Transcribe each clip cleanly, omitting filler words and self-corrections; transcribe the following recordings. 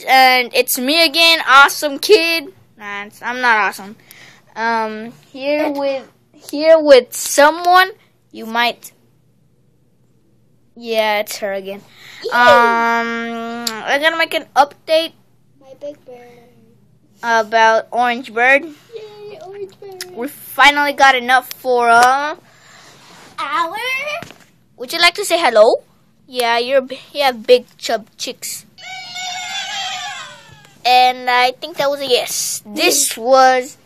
guys, and it's me again, Awesome Kid. Nah, I'm not awesome. Here with someone you might. Yeah, it's her again. I'm gonna make an update. My big bird. About Orange Bird. Yay, Orange Bird. We finally got enough for hour. Would you like to say hello? Yeah, you have big chub chicks. And I think that was a yes. This was.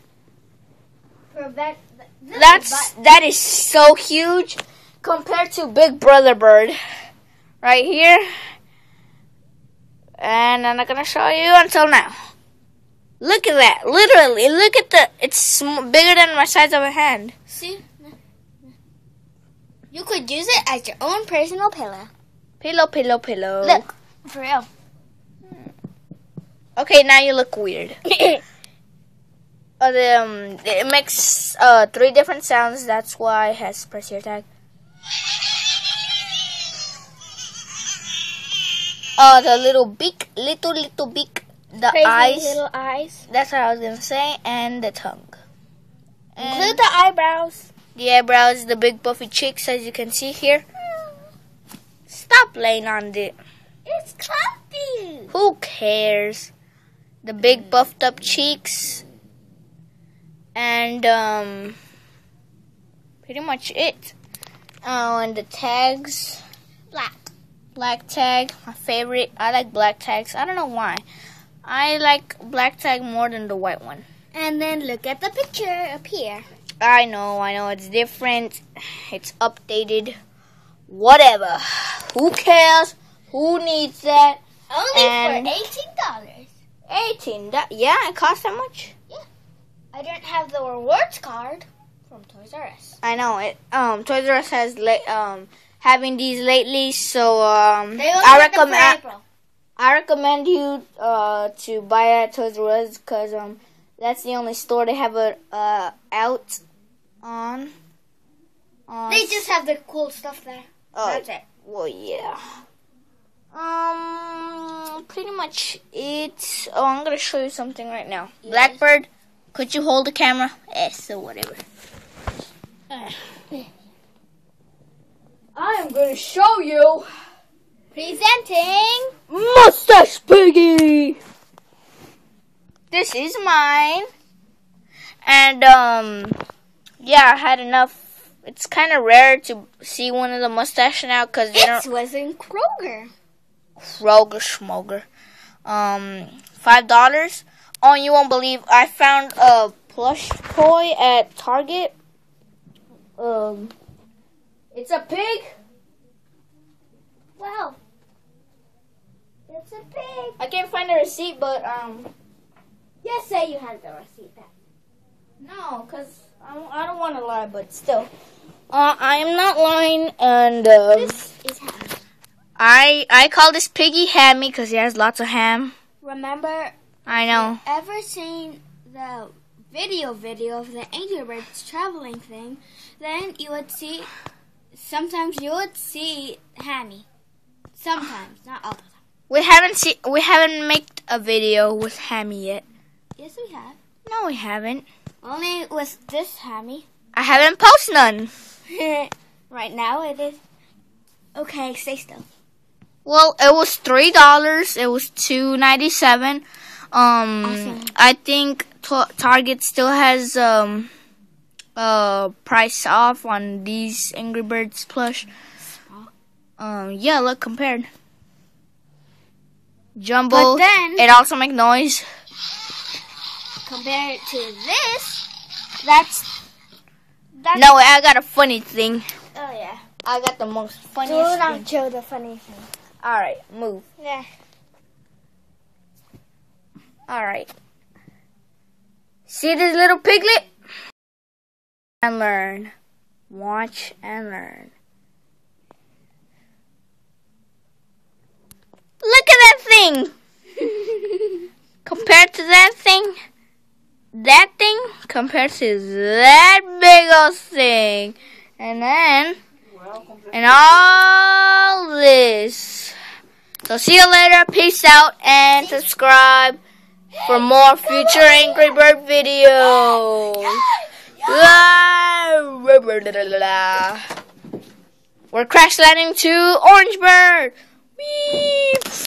That is so huge compared to Big Brother Bird right here. And I'm not gonna show you until now. Look at that! Literally, look at it's bigger than my size of a hand. See, you could use it as your own personal pillow. Pillow. Look, for real. Okay, now you look weird. It makes 3 different sounds. That's why it has press your tag. The little beak, little beak, the Crazy eyes, little eyes. That's what I was gonna say, and the tongue. Include the eyebrows. The eyebrows, the big puffy cheeks, as you can see here. Stop laying on it. It's comfy. Who cares? The big buffed up cheeks. And pretty much it. Oh, and the tags. Black tag, my favorite. I like black tags. I don't know why. I like black tag more than the white one. And then look at the picture up here. I know, it's different. It's updated. Whatever. Who cares? Who needs that? Only for $18. 18. Yeah, it costs that much? Yeah. I don't have the rewards card from Toys R Us. I know it. Toys R Us has having these lately, so I recommend you to buy at Toys R Us because that's the only store they have it out on. They just have the cool stuff there. Oh, that's it. Well, yeah. Pretty much it. Oh, I'm gonna show you something right now. Yes. Blackbird, could you hold the camera? So whatever. I am gonna show you. Presenting Mustache Piggy. This is mine. And yeah, I had enough. It's kind of rare to see one of the mustache now because they don't. It was in Kroger. Schmoger. $5. Oh, you won't believe I found a plush toy at Target. It's a pig. Wow. It's a pig. I can't find the receipt, but Just say you had the receipt back. No, because I don't want to lie, but still. I am not lying, and this is ham. I call this piggy Hammy because he has lots of ham. Remember? I know. Ever seen the video of the Angry Birds traveling thing? Then you would see. Sometimes you would see Hammy. Sometimes, not all the time. We haven't made a video with Hammy yet. Yes, we have. No, we haven't. Only with this Hammy. I haven't posted none. Right now it is. Okay, stay still. Well, it was $3. It was $2.97. Awesome. I think Target still has price off on these Angry Birds plush. Yeah, look, compared. Jumbo. But then it also makes noise. Compared to this, that's no, I got a funny thing. Oh yeah. I got the most funniest Do not thing. show the funny thing. Alright, move. Yeah. Alright. See this little piglet? And learn. Watch and learn. Look at that thing! Compared to that thing compared to that big old thing. And then, and all this. So see you later. Peace out and subscribe for more future Angry Bird videos. We're crash landing to Orange Bird. Whee!